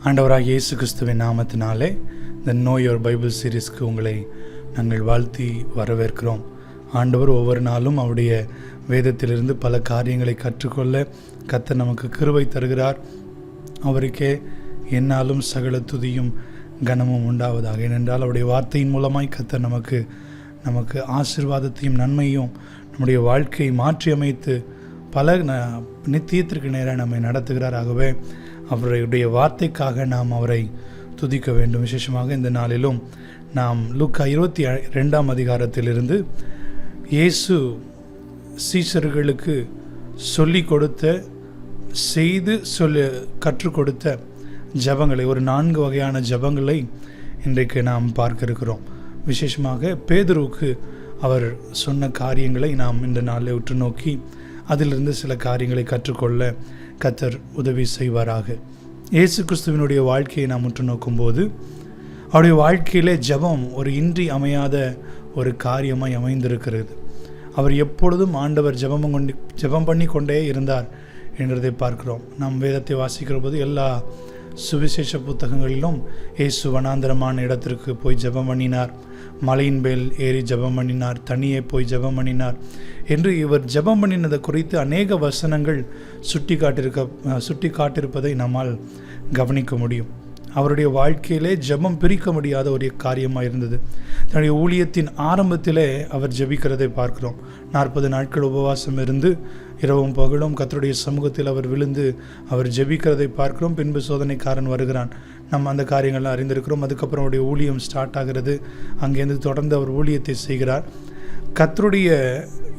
ஆண்டவராகிய இயேசு கிறிஸ்துவின் நாமத்தினாலே இந்த நோ யுவர் பைபிள் சீரீஸ்க்கு உங்களை நாங்கள் வாழ்த்தி வரவேற்கிறோம். ஆண்டவர் ஒவ்வொரு நாளும் அவருடைய வேதத்திலிருந்து பல காரியங்களை கற்றுக்கொள்ள கர்த்தர் நமக்கு கிருபை தருகிறார். அவருக்கே என்னாலும் சகல துதியும் கனமும் உண்டாவதாக. ஏனென்றால் அவருடைய வார்த்தையின் மூலமாய் கர்த்தர் நமக்கு ஆசீர்வாதத்தையும் நன்மையும் நம்முடைய வாழ்க்கையை மாற்றி அமைத்து பல நித்தியத்திற்கு நேராக நம்மை நடத்துகிறார். ஆகவே அவருடைய வார்த்தைக்காக நாம் அவரை துதிக்க வேண்டும். விசேஷமாக இந்த நாளிலும் நாம் லூக்கா 22 அதிகாரத்திலிருந்து இயேசு சீஷர்களுக்கு சொல்லிக் கொடுத்த கற்றுக் கொடுத்த ஜெபங்களை, ஒரு 4 வகையான ஜெபங்களை இன்றைக்கு நாம் பார்க்க இருக்கிறோம். விசேஷமாக பேதுருவுக்கு அவர் சொன்ன காரியங்களை நாம் இந்த நாளில் உற்று நோக்கி அதிலிருந்து சில காரியங்களை கற்றுக்கொள்ள கர்த்தர் உதவி செய்வாராக. இயேசு கிறிஸ்துவினுடைய வாழ்க்கையை நாம் உற்று நோக்கும்போது அவருடைய வாழ்க்கையிலே ஜெபம் ஒரு இன்றி அமையாத ஒரு காரியமாய் அமைந்திருக்கிறது. அவர் எப்பொழுதும் ஆண்டவர் ஜெபம் பண்ணி கொண்டே இருந்தார் என்கிறதை பார்க்கிறோம். நாம் வேதத்தை வாசிக்கிற போது எல்லா சுவிசேஷ புத்தகங்களிலும் இயேசு வனாந்தரமான இடத்திற்கு போய் ஜெபம் பண்ணினார், மலையின் மேல் ஏறி ஜெபம் பண்ணினார், தனியே போய் ஜெபம் பண்ணினார் என்று இவர் ஜெபம் பண்ணினதை குறித்து அநேக வசனங்கள் சுட்டி காட்டியிருப்பதை நம்மால் கவனிக்க முடியும். அவருடைய வாழ்க்கையிலே ஜெபம் பிரிக்க முடியாத ஒரு காரியமாக இருந்தது. தன்னுடைய ஊழியத்தின் ஆரம்பத்திலே அவர் ஜெபிக்கிறதை பார்க்கிறோம். 40 நாட்கள் உபவாசம் இருந்து இரவும் பகலும் கர்த்தருடைய சமூகத்தில் அவர் விழுந்து அவர் ஜெபிக்கிறதை பார்க்கிறோம். பின்பு சோதனைக்காரன் வருகிறான். நம்ம அந்த காரியங்கள்லாம் அறிந்திருக்கிறோம். அதுக்கப்புறம் அவருடைய ஊழியம் ஸ்டார்ட் ஆகிறது. அங்கேருந்து தொடர்ந்து அவர் ஊழியத்தை செய்கிறார். கர்த்தருடைய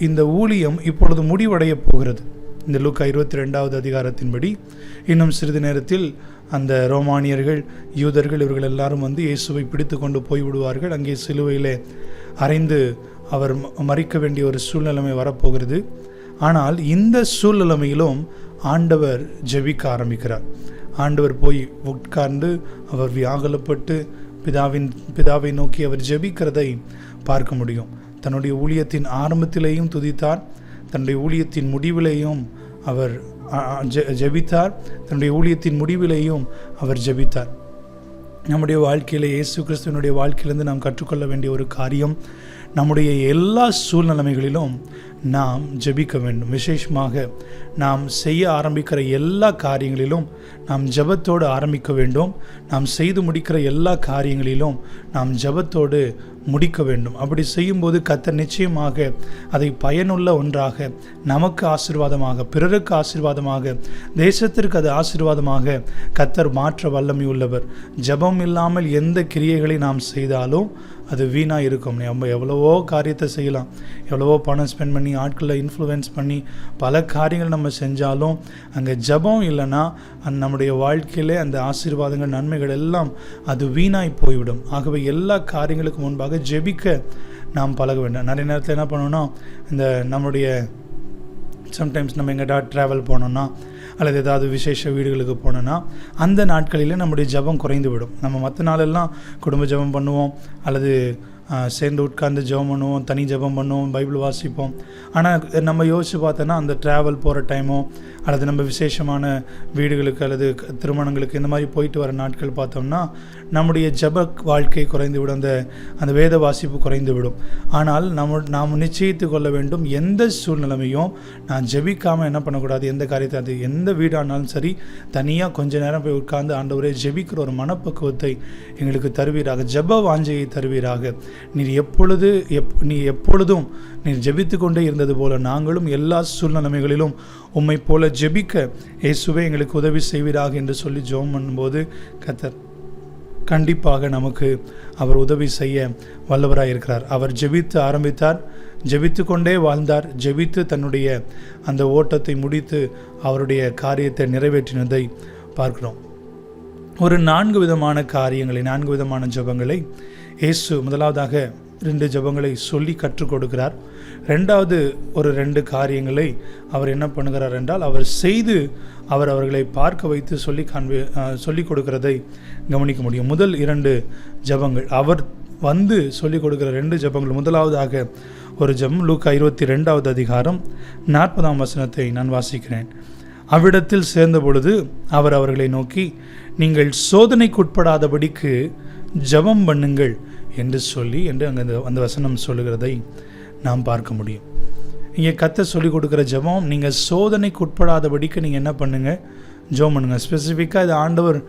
இந்த ஊழியம் இப்பொழுது முடிவடைய போகிறது. இந்த லூக்கா 22 அதிகாரத்தின்படி இன்னும் சிறிது நேரத்தில் அந்த ரோமானியர்கள், யூதர்கள் இவர்கள் எல்லாரும் வந்து இயேசுவை பிடித்து கொண்டு போய்விடுவார்கள். அங்கே சிலுவையிலே அறைந்து அவர் மரிக்க வேண்டிய ஒரு சூழ்நிலைமை வரப்போகிறது. ஆனால் இந்த சூழ்நிலைமையிலும் ஆண்டவர் ஜெபிக்க ஆரம்பிக்கிறார். ஆண்டவர் போய் உட்கார்ந்து அவர் வியாகுலப்பட்டு பிதாவை நோக்கி அவர் ஜெபிக்கிறதை பார்க்க முடியும். தன்னுடைய ஊழியத்தின் ஆரம்பத்திலேயும் துதித்தார், தன்னுடைய ஊழியத்தின் முடிவிலேயும் அவர் ஜெபித்தார், தன்னுடைய ஊழியத்தின் முடிவிலேயும் அவர் ஜெபித்தார். நம்முடைய வாழ்க்கையில் இயேசு கிறிஸ்துவனுடைய வாழ்க்கையிலிருந்து நாம் கற்றுக்கொள்ள வேண்டிய ஒரு காரியம், நம்முடைய எல்லா சூழ்நிலைகளிலும் நாம் ஜெபிக்க வேண்டும். விசேஷமாக நாம் செய்ய ஆரம்பிக்கிற எல்லா காரியங்களிலும் நாம் ஜெபத்தோடு ஆரம்பிக்க வேண்டும். நாம் செய்து முடிக்கிற எல்லா காரியங்களிலும் நாம் ஜெபத்தோடு முடிக்க வேண்டும். அப்படி செய்யும்போது கர்த்தர் நிச்சயமாக அதை பயனுள்ள ஒன்றாக நமக்கு ஆசீர்வாதமாக, பிறருக்கு ஆசீர்வாதமாக, தேசத்திற்கு அது ஆசீர்வாதமாக கர்த்தர் மாற்ற வல்லமை உள்ளவர். ஜெபம் இல்லாமல் எந்த கிரியைகளை நாம் செய்தாலும் அது வீணாக இருக்கும். நம்ம எவ்வளவோ காரியத்தை செய்யலாம், எவ்வளவோ பணம் ஸ்பெண்ட் பண்ணி ஆட்களை இன்ஃப்ளூயன்ஸ் பண்ணி பல காரியங்கள் நம்ம செஞ்சாலும் அங்கே ஜெபம் இல்லைன்னா நம்முடைய வாழ்க்கையிலே அந்த ஆசீர்வாதங்கள், நன்மைகள் எல்லாம் அது வீணாய் போய்விடும். ஆகவே எல்லா காரியங்களுக்கு முன்பாக ஜெபிக்க நாம் பழக வேண்டும். நிறைய நேரத்தில் என்ன பண்ணணும்னா, இந்த நம்முடைய சம்டைம்ஸ் நம்ம எங்கிட்ட ட்ராவல் போனோம்னா அல்லது ஏதாவது விசேஷ வீடுகளுக்கு போனோன்னா அந்த நாட்களில் நம்முடைய ஜெபம் குறைந்து விடும். நம்ம மற்ற நாளெல்லாம் குடும்ப ஜெபம் பண்ணுவோம், அல்லது சேர்ந்து உட்கார்ந்து ஜெபம் பண்ணுவோம், தனி ஜெபம் பண்ணுவோம், பைபிள் வாசிப்போம். ஆனால் நம்ம யோசித்து பார்த்தோன்னா அந்த ட்ராவல் போகிற டைமோ அல்லது நம்ம விசேஷமான வீடுகளுக்கு அல்லது திருமணங்களுக்கு இந்த மாதிரி போயிட்டு வர நாட்கள் பார்த்தோம்னா நம்முடைய ஜெப வாழ்க்கை குறைந்து விடும், அந்த வேத வாசிப்பு குறைந்து விடும். ஆனால் நாம் நிச்சயித்து கொள்ள வேண்டும், எந்த சூழ்நிலைமையும் நான் ஜெபிக்காமல் என்ன பண்ணக்கூடாது. எந்த காரியத்தை, அது எந்த வீடானாலும் சரி, தனியாக கொஞ்ச நேரம் போய் உட்கார்ந்து ஆண்டவரே ஜெபிக்கிற ஒரு மனப்பக்குவத்தை எங்களுக்கு தருவீராக, ஜெப வாஞ்சையை தருவீராக. நீ எப்பொழுதும் நீர் ஜெபித்து கொண்டே இருந்தது போல நாங்களும் எல்லா சூழ்நிலைமைகளிலும் உம்மை போல ஜெபிக்க இயேசுவே எங்களுக்கு உதவி செய்வீராக என்று சொல்லி ஜெபம் பண்ணும்போது கர்த்தர் கண்டிப்பாக நமக்கு அவர் உதவி செய்ய வல்லவராக இருக்கிறார். அவர் ஜெபித்து ஆரம்பித்தார், ஜெபித்து கொண்டே வாழ்ந்தார், ஜெபித்து தன்னுடைய அந்த ஓட்டத்தை முடித்து அவருடைய காரியத்தை நிறைவேற்றினதை பார்க்கிறோம். ஒரு 4 விதமான காரியங்களை, 4 விதமான ஜெபங்களை இயேசு முதலாவதாக 2 ஜெபங்களை சொல்லி கற்றுக் கொடுக்கிறார். ரெண்டாவது ஒரு 2 காரியங்களை அவர் என்ன பண்ணுகிறார் என்றால், அவர் செய்து அவர்களை பார்க்க வைத்து சொல்லிக் கொடுக்கிறதை கவனிக்க முடியும். முதல் 2 ஜெபங்கள் அவர் வந்து சொல்லிக் கொடுக்கிற 2 ஜெபங்கள். முதலாவதாக ஒரு ஜெபம் லூக்கா 22 அதிகாரம் 40 வசனத்தை நான் வாசிக்கிறேன். அவ்விடத்தில் சேர்ந்த பொழுது அவர் அவர்களை நோக்கி, நீங்கள் சோதனைக்குட்படாதபடிக்கு ஜெபம் பண்ணுங்கள் என்று சொல்லி என்று அங்கே அந்த வசனம் சொல்லுகிறதை நாம் பார்க்க முடியும். இங்கே கர்த்தர் சொல்லிக் கொடுக்குற ஜெபம், நீங்கள் சோதனைக்குட்படாதபடிக்கு நீங்கள் என்ன பண்ணுங்கள், ஜெபம் பண்ணுங்கள். ஸ்பெசிஃபிக்காக இது ஆண்டவர்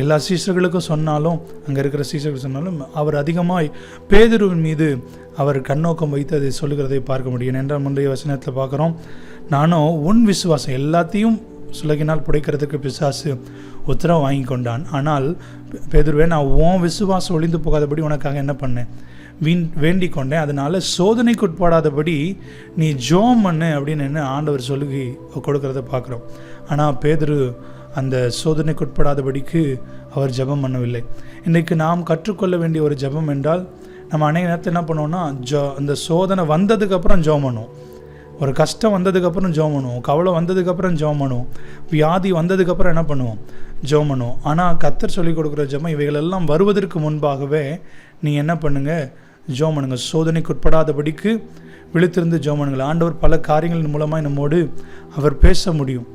எல்லா சீஷர்களுக்கும் சொன்னாலும், அங்கே இருக்கிற சீஷர்கள் சொன்னாலும், அவர் அதிகமாக பேதுருவின் மீது அவர் கண்ணோக்கம் வைத்து அதை சொல்லுகிறதை பார்க்க முடியும். என்றால் முந்தைய வசனத்தில் பார்க்குறோம், நானும் உன் விசுவாசம் எல்லாத்தையும் சுலகினால் புடைக்கிறதுக்கு பிசாசு உத்தரவு வாங்கி கொண்டான். ஆனால் பேதுருவே, நான் உன் விசுவாசம் ஒளிந்து போகாதபடி உனக்காக என்ன பண்ணேன், வேண்டிக் கொண்டேன். அதனால் சோதனைக்குட்படாதபடி நீ ஜெபம் பண்ணு அப்படின்னு ஆண்டவர் சொல்லி கொடுக்கறத பார்க்குறோம். ஆனால் பேதுரு அந்த சோதனைக்குட்படாதபடிக்கு அவர் ஜெபம் பண்ணவில்லை. இன்றைக்கு நாம் கற்றுக்கொள்ள வேண்டிய ஒரு ஜெபம் என்றால், நம்ம அநேக நேரத்தில் என்ன பண்ணுவோம்னா, அந்த சோதனை வந்ததுக்கப்புறம் ஜெபம் பண்ணுவோம், ஒரு கஷ்டம் வந்ததுக்கப்புறம் ஜெபம் பண்ணுவோம், கவலை வந்ததுக்கப்புறம் ஜெபம் பண்ணுவோம், வியாதி வந்ததுக்கப்புறம் என்ன பண்ணுவோம், ஜெபம் பண்ணுவோம். ஆனால் கர்த்தர் சொல்லிக் கொடுக்குற ஜெபம், இவைகளெல்லாம் வருவதற்கு முன்பாகவே நீ என்ன பண்ணுங்கள், ஜெபம் பண்ணுங்க. சோதனைக்குட்படாதபடிக்கு விழித்திருந்து ஜெபம் பண்ணுங்கள். ஆண்டவர் பல காரியங்களின் மூலமாக நம்மோடு அவர் பேச முடியும்,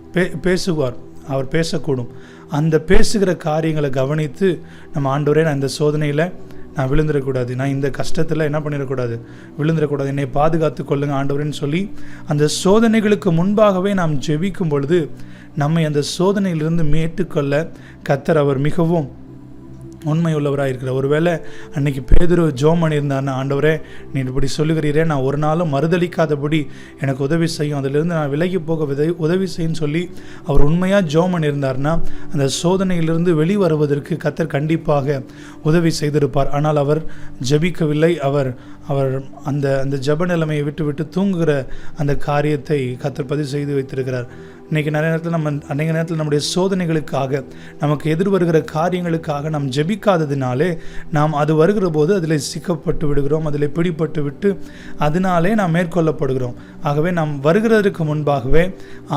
பேசுவார், அவர் பேசக்கூடும். அந்த பேசுகிற காரியங்களை கவனித்து நம்ம ஆண்டவரே, நான் இந்த சோதனையில் நான் விழுந்துடக்கூடாது, நான் இந்த கஷ்டத்தில் என்ன பண்ணிடக்கூடாது, விழுந்துடக்கூடாது, என்னை பாதுகாத்து கொள்ளுங்க ஆண்டவரேன்னு சொல்லி அந்த சோதனைகளுக்கு முன்பாகவே நாம் ஜெபிக்கும் பொழுது நம்மை அந்த சோதனையிலிருந்து மீட்டுக்கொள்ள கர்த்தர் அவர் மிகவும் உண்மை உள்ளவராக இருக்கிறார். ஒருவேளை அன்னைக்கு பேதுரு ஜெபம் பண்ணியிருந்தார்னா, ஆண்டவரே நீ இப்படி சொல்லுகிறீரே, நான் ஒரு நாளும் மறுதளிக்காதபடி எனக்கு உதவி செய்யும், அதிலிருந்து நான் விலகி போக உதவி செய்யும் சொல்லி அவர் உண்மையாக ஜெபம் பண்ணியிருந்தார்னா, அந்த சோதனையிலிருந்து வெளிவருவதற்கு கர்த்தர் கண்டிப்பாக உதவி செய்திருப்பார். ஆனால் அவர் ஜெபிக்கவில்லை. அவர் அந்த அந்த ஜெப நிலைமையை விட்டு தூங்குகிற அந்த காரியத்தை கர்த்தர் பதிவு செய்து வைத்திருக்கிறார். இன்றைக்கி நிறைய நேரத்தில் அநேக நேரத்தில் நம்முடைய சோதனைகளுக்காக, நமக்கு எதிர் வருகிற காரியங்களுக்காக நாம் ஜெபிக்காததினாலே நாம் அது வருகிற போது அதில் சிக்கப்பட்டு விடுகிறோம், அதில் பிடிப்பட்டு விட்டு அதனாலே நாம் மேற்கொள்ளப்படுகிறோம். ஆகவே நாம் வருகிறதற்கு முன்பாகவே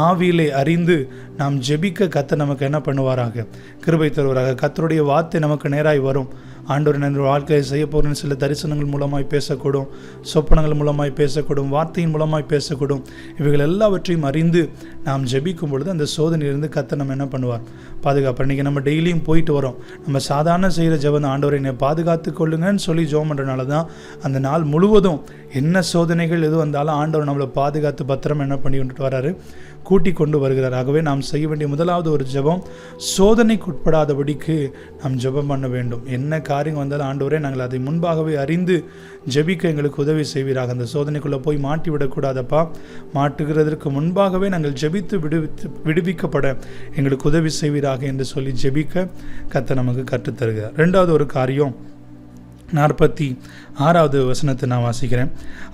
ஆவியிலே அறிந்து நாம் ஜெபிக்க கர்த்தர் நமக்கு என்ன பண்ணுவாராக, கிருபை தருவாராக. கர்த்தருடைய வார்த்தை நமக்கு நேராய் வரும். ஆண்டவர் என்ற வாழ்க்கையை செய்ய போகிற சில தரிசனங்கள் மூலமாய் பேசக்கூடும், சொப்பனங்கள் மூலமாய் பேசக்கூடும், வார்த்தையின் மூலமாய் பேசக்கூடும். இவைகள் எல்லாவற்றையும் அறிந்து நாம் ஜெபிக்கும் பொழுது அந்த சோதனையிலிருந்து கர்த்தர் நம்ம என்ன பண்ணுவார், பாதுகாப்பு. இன்றைக்கி நம்ம டெய்லியும் போயிட்டு வரோம், நம்ம சாதாரண செய்கிற ஜெபம், ஆண்டவரை என்னை பாதுகாத்து கொள்ளுங்கன்னு சொல்லி ஜெபம் பண்ணுறதுனால தான் அந்த நாள் முழுவதும் என்ன சோதனைகள் எது வந்தாலும் ஆண்டவர் நம்மளை பாதுகாத்து பத்திரம் என்ன பண்ணி கொண்டு வராரு, கூட்டி கொண்டு வருகிறார். ஆகவே நாம் செய்ய வேண்டிய முதலாவது ஒரு ஜெபம், சோதனைக்குட்படாதபடிக்கு நாம் ஜெபம் பண்ண வேண்டும். என்ன காரியம் வந்தாலும் ஆண்டவரே நாங்கள் அதை முன்பாகவே அறிந்து ஜெபிக்க எங்களுக்கு உதவி செய்வீராக. அந்த சோதனைக்குள்ளே போய் மாட்டி விடக்கூடாதப்பா, மாட்டுகிறதற்கு முன்பாகவே நாங்கள் ஜெபித்து விடுவிக்கப்பட எங்களுக்கு உதவி செய்வீராக என்று சொல்லி ஜெபிக்க கர்த்தர் நமக்கு கற்றுத்தருகிறார். ரெண்டாவது ஒரு காரியம், 46வது வசனத்தை நான் வாசிக்கிறேன்.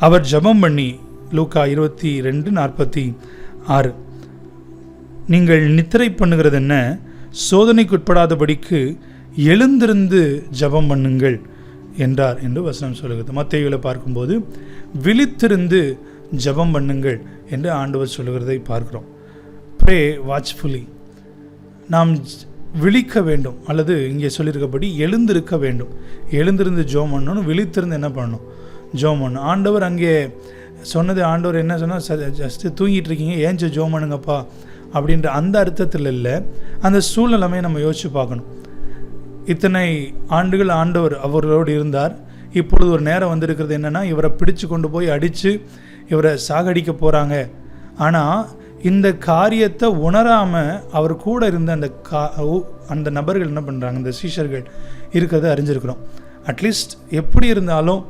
அவர் ஜெபம் பண்ணி, லூக்கா 22:46, நீங்கள் நித்திரை பண்ணுகிறது என்ன, சோதனைக்குட்படாதபடிக்கு எழுந்திருந்து ஜெபம் பண்ணுங்கள் என்றார் என்று வசனம் சொல்லுகிறது. மத்தேயுவில் பார்க்கும்போது விழித்திருந்து ஜெபம் பண்ணுங்கள் என்று ஆண்டவர் சொல்லுகிறதை பார்க்கிறோம். ப்ரே வாட்ச்ஃபுல்லி, நாம் விழிக்க வேண்டும், அல்லது இங்கே சொல்லியிருக்கபடி எழுந்திருக்க வேண்டும். எழுந்திருந்து ஜெபம் பண்ணணும், விழித்திருந்து என்ன பண்ணணும், ஜெபம் பண்ணணும். ஆண்டவர் அங்கே சொன்னது, ஆண்டவர் என்ன சொன்னால், ஜஸ்ட்டு தூங்கிட்டு இருக்கீங்க, ஏஞ்ச ஜெபம் பண்ணுங்கப்பா அப்படின்ற அந்த அர்த்தத்தில் இல்லை. அந்த சூழ்நிலைமையை நம்ம யோசித்து பார்க்கணும். இத்தனை ஆண்டுகள் ஆண்டவர் அவர்களோடு இருந்தார். இப்பொழுது ஒரு நேரம் வந்திருக்கிறது என்னென்னா, இவரை பிடிச்சு கொண்டு போய் அடித்து இவரை சாகடிக்க போகிறாங்க. ஆனால் இந்த காரியத்தை உணராமல் அவர் கூட இருந்த அந்த நபர்கள் என்ன பண்ணுறாங்க, இந்த சீஷர்கள் இருக்கிறத அறிஞ்சிருக்கிறோம். அட்லீஸ்ட் எப்படி இருந்தாலும்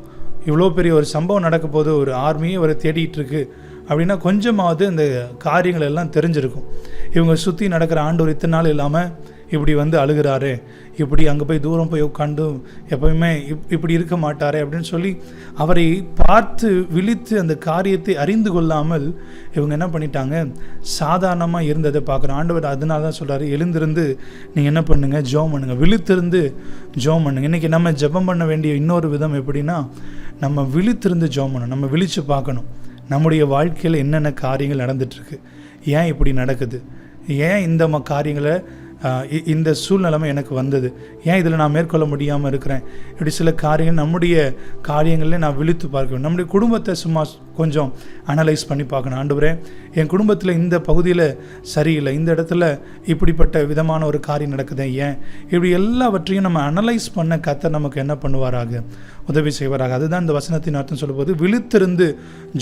இவ்வளோ பெரிய ஒரு சம்பவம் நடக்க போது, ஒரு ஆர்மியே அவரை தேடிட்டு இருக்கு அப்படின்னா கொஞ்சமாவது இந்த காரியங்கள் எல்லாம் தெரிஞ்சிருக்கும். இவங்க சுற்றி நடக்கிற ஆண்டவர் இத்தனை நாள் இல்லாமல் இப்படி வந்து அழுகிறாரு, இப்படி அங்கே போய் தூரம் போய் உட்காந்து எப்பவுமே இப்படி இருக்க மாட்டாரே அப்படின்னு சொல்லி அவரை பார்த்து விழித்து அந்த காரியத்தை அறிந்து கொள்ளாமல் இவங்க என்ன பண்ணிட்டாங்க, சாதாரணமாக இருந்ததை பார்க்குறோம். ஆண்டவர் அதனால தான் சொல்கிறாரு, எழுந்திருந்து நீங்கள் என்ன பண்ணுங்கள், ஜெபம் பண்ணுங்கள், விழித்திருந்து ஜெபம் பண்ணுங்கள். இன்றைக்கி நம்ம ஜெபம் பண்ண வேண்டிய இன்னொரு விதம் எப்படின்னா, நம்ம விழித்திருந்து ஜெபம் பண்ணணும். நம்ம விழித்து பார்க்கணும், நம்முடைய வாழ்க்கையில் என்னென்ன காரியங்கள் நடந்துகிட்ருக்கு, ஏன் இப்படி நடக்குது, ஏன் இந்த காரியங்களை இந்த சூழ்நிலைமை எனக்கு வந்தது, ஏன் இதில் நான் மேற்கொள்ள முடியாமல் இருக்கிறேன், இப்படி சில காரியங்கள் நம்முடைய காரியங்களில் நான் விழித்து பார்க்கணும். நம்முடைய குடும்பத்தை சும்மா கொஞ்சம் அனலைஸ் பண்ணி பார்க்கணும். ஆண்டவரே, என் குடும்பத்தில் இந்த பகுதியில் சரியில்லை, இந்த இடத்துல இப்படிப்பட்ட விதமான ஒரு காரியம் நடக்குது, ஏன் இப்படி எல்லாவற்றையும் நம்ம அனலைஸ் பண்ண கர்த்தர் நமக்கு என்ன பண்ணுவாராக, உதவி செய்வாராக. அதுதான் இந்த வசனத்தின் அர்த்தம் சொல்லும்போது விழித்திருந்து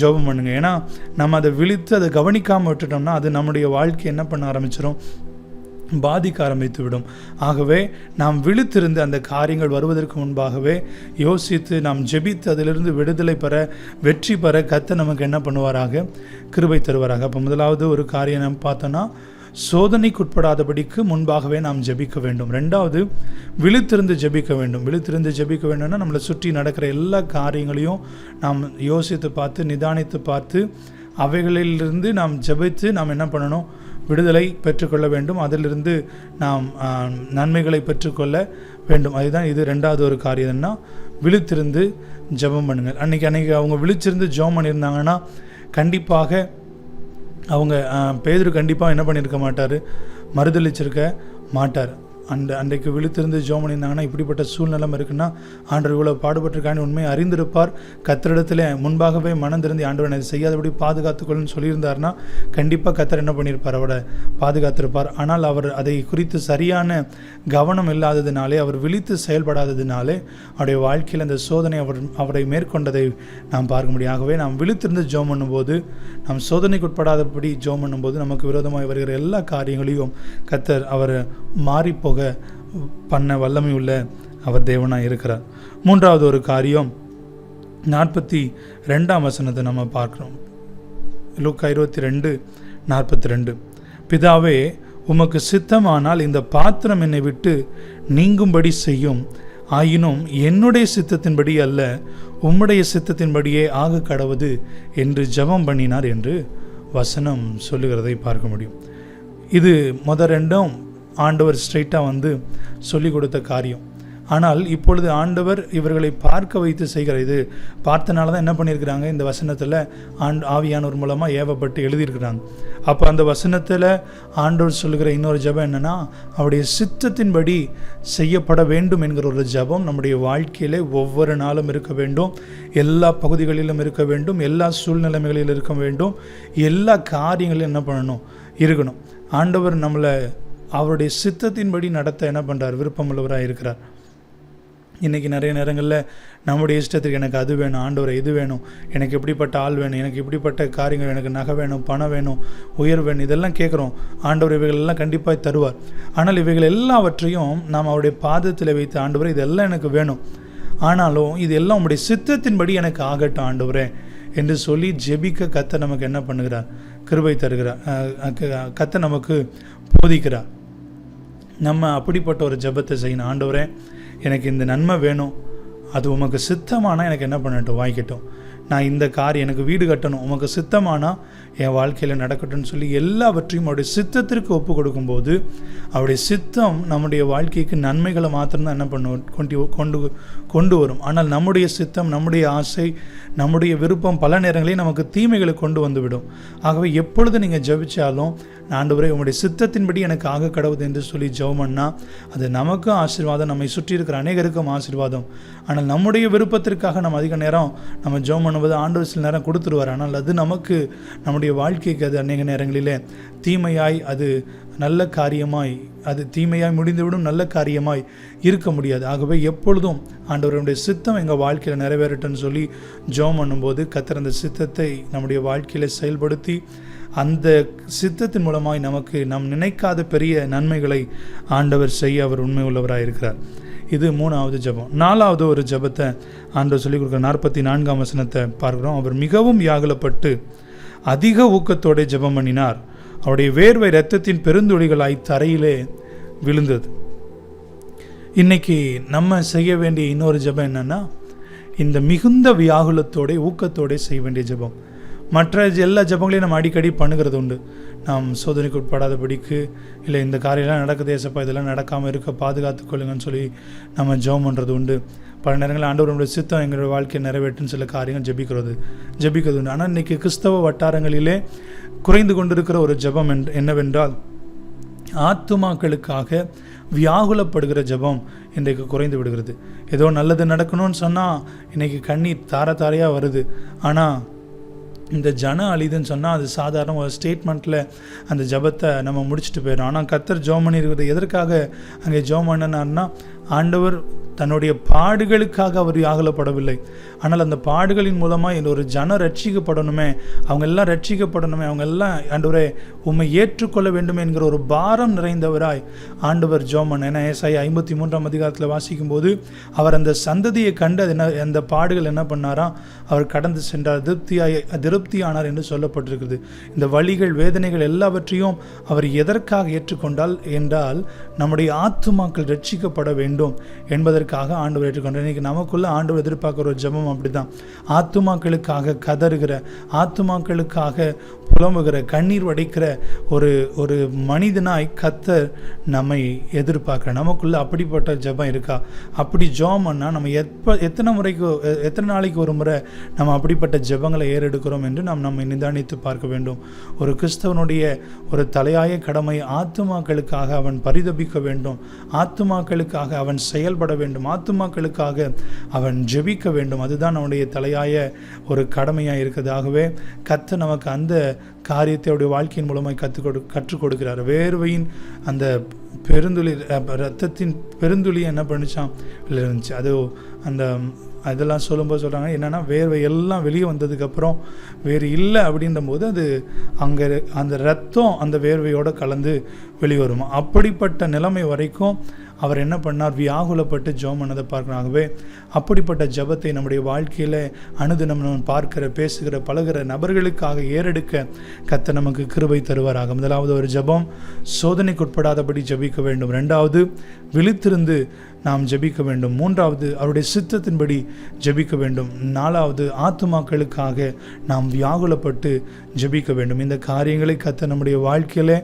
ஜெபம் பண்ணுங்க. ஏன்னா நம்ம அதை விழித்து அதை கவனிக்காமல் விட்டுட்டோம்னா அது நம்முடைய வாழ்க்கை என்ன பண்ண ஆரம்பிச்சிடும், பாதிக்க ஆரம்பித்து விடும். ஆகவே நாம் விழித்திருந்து அந்த காரியங்கள் வருவதற்கு முன்பாகவே யோசித்து நாம் ஜெபித்து அதிலிருந்து விடுதலை பெற, வெற்றி பெற கர்த்தர் நமக்கு என்ன பண்ணுவாராக, கிருபை தருவாராக. அப்போ முதலாவது ஒரு காரியம் நம்ம பார்த்தோன்னா சோதனைக்குட்படாதபடிக்கு முன்பாகவே நாம் ஜெபிக்க வேண்டும். ரெண்டாவது விழித்திருந்து ஜெபிக்க வேண்டும். விழித்திருந்து ஜெபிக்க வேண்டும்னா நம்மளை சுற்றி நடக்கிற எல்லா காரியங்களையும் நாம் யோசித்து பார்த்து நிதானித்து பார்த்து அவைகளிலிருந்து நாம் ஜெபித்து நாம் என்ன பண்ணணும், விடுதலை பெற்றுக்கொள்ள வேண்டும். அதிலிருந்து நாம் நன்மைகளை பெற்றுக்கொள்ள வேண்டும். அதுதான் இது ரெண்டாவது ஒரு காரியம்னா விழித்திருந்து ஜெபம் பண்ணுங்கள். அன்றைக்கி அவங்க விழிச்சிருந்து ஜெபம் பண்ணியிருந்தாங்கன்னா கண்டிப்பாக அவங்க பேதுரு கண்டிப்பாக என்ன பண்ணியிருக்க மாட்டார், மறுதளிச்சிருக்க மாட்டார். அன்றைக்கு விழித்திருந்து ஜெபம் பண்ணியிருந்தாங்கன்னா இப்படிப்பட்ட சூழ்நிலை இருக்குன்னா ஆண்டவர் இவ்வளோ பாடுபட்டிருக்கான்னு உண்மையை அறிந்திருப்பார். கர்த்தரிடத்தில் முன்பாகவே மனம் திறந்து ஆண்டவர் அதை செய்யாதபடி பாதுகாத்துக்கொள்ளுன்னு சொல்லியிருந்தார்னா கண்டிப்பாக கர்த்தர் என்ன பண்ணியிருப்பார், அவரை பாதுகாத்திருப்பார். ஆனால் அவர் அதை குறித்து சரியான கவனம் இல்லாததினாலே, அவர் விழித்து செயல்படாததினாலே அவருடைய வாழ்க்கையில் அந்த சோதனை அவரை மேற்கொண்டதை நாம் பார்க்க முடியும். ஆகவே நாம் விழித்திருந்து ஜெபம் பண்ணும்போது, நாம் சோதனைக்குட்படாதபடி ஜெபம் பண்ணும்போது நமக்கு விரோதமாக வருகிற எல்லா காரியங்களையும் கர்த்தர் அவர் மாறிப்போக பண்ண வல்லமை உள்ள அவர் தேவனாக இருக்கிறார். மூன்றாவது ஒரு காரியம் 42ஆம் வசனத்தை நம்ம பார்க்கிறோம். லூக்கா 22:42. பிதாவே, உமக்கு சித்தமானால் இந்த பாத்திரம் என்னை விட்டு நீங்கும்படி செய்யும், ஆயினும் என்னுடைய சித்தத்தின்படி அல்ல, உம்முடைய சித்தத்தின்படியே ஆக கடவுது என்று ஜெபம் பண்ணினார் என்று வசனம் சொல்லுகிறதை பார்க்க முடியும். இது ரெண்டும் ஆண்டவர் ஸ்ட்ரைட்டாக வந்து சொல்லிக் கொடுத்த காரியம். ஆனால் இப்பொழுது ஆண்டவர் இவர்களை பார்க்க வைத்து செய்கிற, இது பார்த்தனால தான் என்ன பண்ணியிருக்கிறாங்க, இந்த வசனத்தில் ஆவியானவர் மூலமாக ஏவப்பட்டு எழுதியிருக்கிறாங்க. அப்போ அந்த வசனத்தில் ஆண்டவர் சொல்லுகிற இன்னொரு ஜெபம் என்னென்னா, அவருடைய சித்தத்தின்படி செய்யப்பட வேண்டும் என்கிற ஒரு ஜெபம் நம்முடைய வாழ்க்கையிலே ஒவ்வொரு நாளும் இருக்க வேண்டும், எல்லா பகுதிகளிலும் இருக்க வேண்டும், எல்லா சூழ்நிலைமைகளிலும் இருக்க வேண்டும், எல்லா காரியங்களிலும் என்ன பண்ணணும், இருக்கணும். ஆண்டவர் நம்மளை அவருடைய சித்தத்தின்படி நடத்த என்ன பண்ணுறார், விருப்பமுள்ளவராக இருக்கிறார். இன்றைக்கி நிறைய நேரங்களில் நம்முடைய இஷ்டத்துக்கு எனக்கு அது வேணும், ஆண்டவரை இது வேணும், எனக்கு எப்படிப்பட்ட ஆள் வேணும், எனக்கு இப்படிப்பட்ட காரியங்கள், எனக்கு நகை வேணும், பணம் வேணும், உயர் வேணும், இதெல்லாம் கேட்குறோம். ஆண்டவர் இவைகளெல்லாம் கண்டிப்பாக தருவார். ஆனால் இவைகள் எல்லாவற்றையும் நாம் அவருடைய பாதத்தில் வைத்து, ஆண்டவரை இதெல்லாம் எனக்கு வேணும், ஆனாலும் இது எல்லாம் உங்களுடைய சித்தத்தின்படி எனக்கு ஆகட்டும் ஆண்டவரே என்று சொல்லி ஜெபிக்க கர்த்தர் நமக்கு என்ன பண்ணுகிறார், கிருபை தருகிறார், கர்த்தர் நமக்கு போதிக்கிறார். நம்ம அப்படிப்பட்ட ஒரு ஜெபத்தை செய்யணும். ஆண்டவரே, எனக்கு இந்த நன்மை வேணும், அது உமக்கு சித்தமானால் எனக்கு என்ன பண்ணட்டும், வாய்க்கட்டும். நான் இந்த காரியம், எனக்கு வீடு கட்டணும், உமக்கு சித்தமானால் என் வாழ்க்கையில் நடக்கட்டும்னு சொல்லி எல்லாவற்றையும் அவருடைய சித்தத்திற்கு ஒப்பு கொடுக்கும்போது அவருடைய சித்தம் நம்முடைய வாழ்க்கைக்கு நன்மைகளை மாத்திரம்தான் என்ன பண்ணுவோம், கொண்டு வரும். ஆனால் நம்முடைய சித்தம், நம்முடைய ஆசை, நம்முடைய விருப்பம் பல நேரங்களில் நமக்கு தீமைகளை கொண்டு வந்துவிடும். ஆகவே எப்பொழுது நீங்கள் ஜெபிச்சாலும், ஆண்டவரே உங்களுடைய சித்தத்தின்படி எனக்கு ஆக கடவுது என்று சொல்லி ஜெபம்னா அது நமக்கும் ஆசீர்வாதம், நம்மை சுற்றி இருக்கிற அநேகருக்கும் ஆசீர்வாதம். ஆனால் நம்முடைய விருப்பத்திற்காக நம்ம அதிக நேரம் நம்ம ஜெபம் பண்ணும்போது ஆண்டவர் சில நேரம் கொடுத்துருவார். ஆனால் அது நமக்கு, நம்முடைய வாழ்க்கைக்கு அது அநேக நேரங்களிலே தீமையாய், அது நல்ல காரியமாய், அது தீமையாய் முடிந்துவிடும், நல்ல காரியமாய் இருக்க முடியாது. ஆகவே எப்பொழுதும் ஆண்டவருடைய சித்தம் எங்கள் வாழ்க்கையில் நிறைவேறட்டும்னு சொல்லி ஜெபம் பண்ணும்போது கர்த்தர் அந்த சித்தத்தை நம்முடைய வாழ்க்கையில் செயல்படுத்தி அந்த சித்தத்தின் மூலமாய் நமக்கு நாம் நினைக்காத பெரிய நன்மைகளை ஆண்டவர் செய்ய அவர் உண்மை உள்ளவராக இருக்கிறார். இது மூணாவது ஜெபம். நாலாவது ஒரு ஜெபத்தை ஆண்டவர் சொல்லிக் கொடுக்குற 44ஆம் வசனத்தை பார்க்குறோம். அவர் மிகவும் வியாகுலப்பட்டு அதிக ஊக்கத்தோடு ஜெபம் பண்ணினார், அவருடைய வேர்வை இரத்தத்தின் பெருந்துளிகளாய் தரையிலே விழுந்தது. இன்னைக்கு நம்ம செய்ய வேண்டிய இன்னொரு ஜெபம் என்னன்னா, இந்த மிகுந்த வியாகுலத்தோட ஊக்கத்தோட செய்ய வேண்டிய ஜெபம். மற்ற எல்லா ஜெபங்களையும் நம்ம அடிக்கடி பண்ணுகிறது உண்டு. நாம் சோதனைக்கு உட்படாதபடிக்கு, இல்லை இந்த காரியெல்லாம் நடக்குது ஏசப்பா, இதெல்லாம் நடக்காமல் இருக்க பாதுகாத்து கொள்ளுங்கன்னு சொல்லி நம்ம ஜெபம் பண்ணுறது உண்டு. பல நேரங்களில் ஆண்டவருடைய சித்தம் எங்களுடைய வாழ்க்கையை நிறைவேற்றுன்னு சில காரியங்கள் ஜெபிக்கிறது உண்டு. ஆனால் இன்றைக்கி கிறிஸ்தவ வட்டாரங்களிலே குறைந்து கொண்டிருக்கிற ஒரு ஜெபம் என்னவென்றால், ஆத்துமாக்களுக்காக வியாகுலப்படுகிற ஜெபம் இன்றைக்கு குறைந்து விடுகிறது. ஏதோ நல்லது நடக்கணும்னு சொன்னால் இன்றைக்கி கண்ணீர் தாரையாக வருது. ஆனால் இந்த ஜன அழிதுன்னு சொன்னால் அது சாதாரண ஒரு ஸ்டேட்மெண்ட்டில் அந்த ஜபத்தை நம்ம முடிச்சுட்டு போயிடும். ஆனால் கர்த்தர் ஜெபம் பண்ணியிருக்கிறது எதற்காக அங்கே ஜெபம் பண்ணினார்னா, ஆண்டவர் தன்னுடைய பாடுகளுக்காக அவர் யாகலப்படவில்லை. ஆனால் அந்த பாடுகளின் மூலமாக இந்த ஒரு ஜனம் ரட்சிக்கப்படணுமே, அவங்க எல்லாம் ரட்சிக்கப்படணுமே, அவங்க எல்லாம் ஆண்டவரே உம்மை ஏற்றுக்கொள்ள வேண்டும் என்கிற ஒரு பாரம் நிறைந்தவராய் ஆண்டவர் ஜெபம். ஏன்னா ஏசாயா 53ஆம் அதிகாரத்தில் வாசிக்கும்போது அவர் அந்த சந்ததியை கண்டு அந்த பாடுகள் என்ன பண்ணாராம், அவர் கடந்து சென்றார், திருப்தியானார் என்று சொல்லப்பட்டிருக்கிறது. இந்த வலிகள் வேதனைகள் எல்லாவற்றையும் அவர் எதற்காக ஏற்றுக்கொண்டால் என்றால் நம்முடைய ஆத்துமாக்கள் ரட்சிக்கப்பட வேண்டும் என்பதற்காக ஆண்டவர் ஏற்றுக்கொண்டார். இன்னைக்கு நமக்குள்ள ஆண்டவர் எதிர்பார்க்கிற ஒரு ஜெபம் அப்படிதான். ஆத்துமாக்களுக்காக கதறுகிற, ஆத்துமாக்களுக்காக புலம்புகிற, கண்ணீர் வடிக்கிற ஒரு மனிதனாய் கர்த்தர் நம்மை எதிர்பார்க்கிற. நமக்குள்ள அப்படிப்பட்ட ஜெபம் இருக்கா? அப்படி ஜெபம் பண்ணா நம்ம எத்தனை நாளைக்கு ஒரு முறை நம்ம அப்படிப்பட்ட ஜெபங்களை ஏறெடுக்கிறோம் என்று நாம் நம்மை நிதானித்து பார்க்க வேண்டும். ஒரு கிறிஸ்தவனுடைய ஒரு தலையாய கடமை ஆத்துமாக்களுக்காக அவன் பரிதபிக்க வேண்டும், ஆத்துமாக்களுக்காக அவன் செயல்பட வேண்டும், ஆத்துமாக்களுக்காக அவன் ஜெபிக்க வேண்டும். அதுதான் நம்முடைய தலையாய ஒரு கடமையாக இருக்குது. ஆகவே கர்த்தர் நமக்கு அந்த காரியத்தை அவருடைய வாழ்க்கையின் மூலமாக கற்றுக் கொடுக்கிறார். வேர்வையின் அந்த பெருந்துளி, ரத்தத்தின் பெருந்துளி என்ன பண்ணிச்சான் இருந்துச்சு. அது அந்த அதெல்லாம் சொல்லும்போது சொல்கிறாங்க என்னென்னா, வேர்வை எல்லாம் வெளியே வந்ததுக்கப்புறம் வேறு இல்லை அப்படின்ற போது அது அங்கே அந்த ரத்தம் அந்த வேர்வையோடு கலந்து வெளிவரும். அப்படிப்பட்ட நிலைமை வரைக்கும் அவர் என்ன பண்ணார், வியாகுலப்பட்டு ஜெபம் பண்ணதை பார்க்கறாகவே அப்படிப்பட்ட ஜெபத்தை நம்முடைய வாழ்க்கையில் அனுதினம் நம்ம பார்க்கிற, பேசுகிற, பழகிற நபர்களுக்காக ஏறெடுக்க கர்த்தர் நமக்கு கிருபை தருவாராக. முதலாவது ஒரு ஜெபம் சோதனைக்குட்படாதபடி ஜெபிக்க வேண்டும். ரெண்டாவது விழித்திருந்து நாம் ஜெபிக்க வேண்டும். மூன்றாவது அவருடைய சித்தத்தின்படி ஜெபிக்க வேண்டும். நாலாவது ஆத்துமாக்களுக்காக நாம் வியாகுலப்பட்டு ஜெபிக்க வேண்டும். இந்த காரியங்களை கர்த்தர் நம்முடைய வாழ்க்கையில்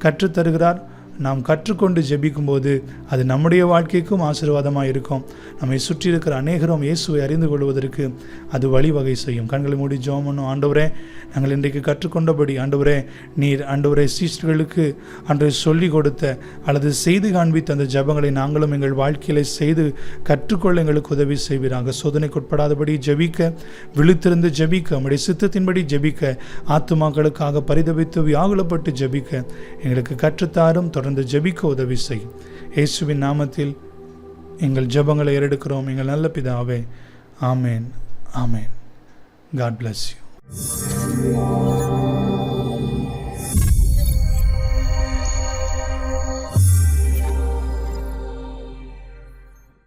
கற்றுத்தருகிறார். நாம் கற்றுக்கொண்டு ஜெபிக்கும்போது அது நம்முடைய வாழ்க்கைக்கும் ஆசீர்வாதமாக இருக்கும். நம்மை சுற்றி இருக்கிற அநேகரும் இயேசுவை அறிந்து கொள்வதற்கு அது வழிவகை செய்யும். கண்களை மூடி ஜெபம் பண்ணும். ஆண்டவரே, நாங்கள் இன்றைக்கு கற்றுக்கொண்டபடி ஆண்டவரே, நீர் ஆண்டவரே சீஷர்களுக்கு அன்று சொல்லி கொடுத்த அல்லது செய்து காண்பித்த அந்த ஜெபங்களை நாங்களும் எங்கள் வாழ்க்கையில செய்து கற்றுக்கொள்ள எங்களுக்கு உதவி செய்வீராக. சோதனைக்குட்படாதபடி ஜெபிக்க, விழித்திருந்து ஜெபிக்க, நம்முடைய சித்தத்தின்படி ஜெபிக்க, ஆத்துமாக்களுக்காக பரிதபித்து வியாகுலப்பட்டு ஜெபிக்க எங்களுக்கு கற்றுத்தாரும். தொடர்ந்து ஜெபிக்க உதவி செய்யும். இயேசுவின் நாமத்தில் எங்கள் ஜெபங்களை ஏறெடுக்கிறோம் எங்கள் நல்ல பிதாவே. ஆமேன், ஆமேன். God bless you.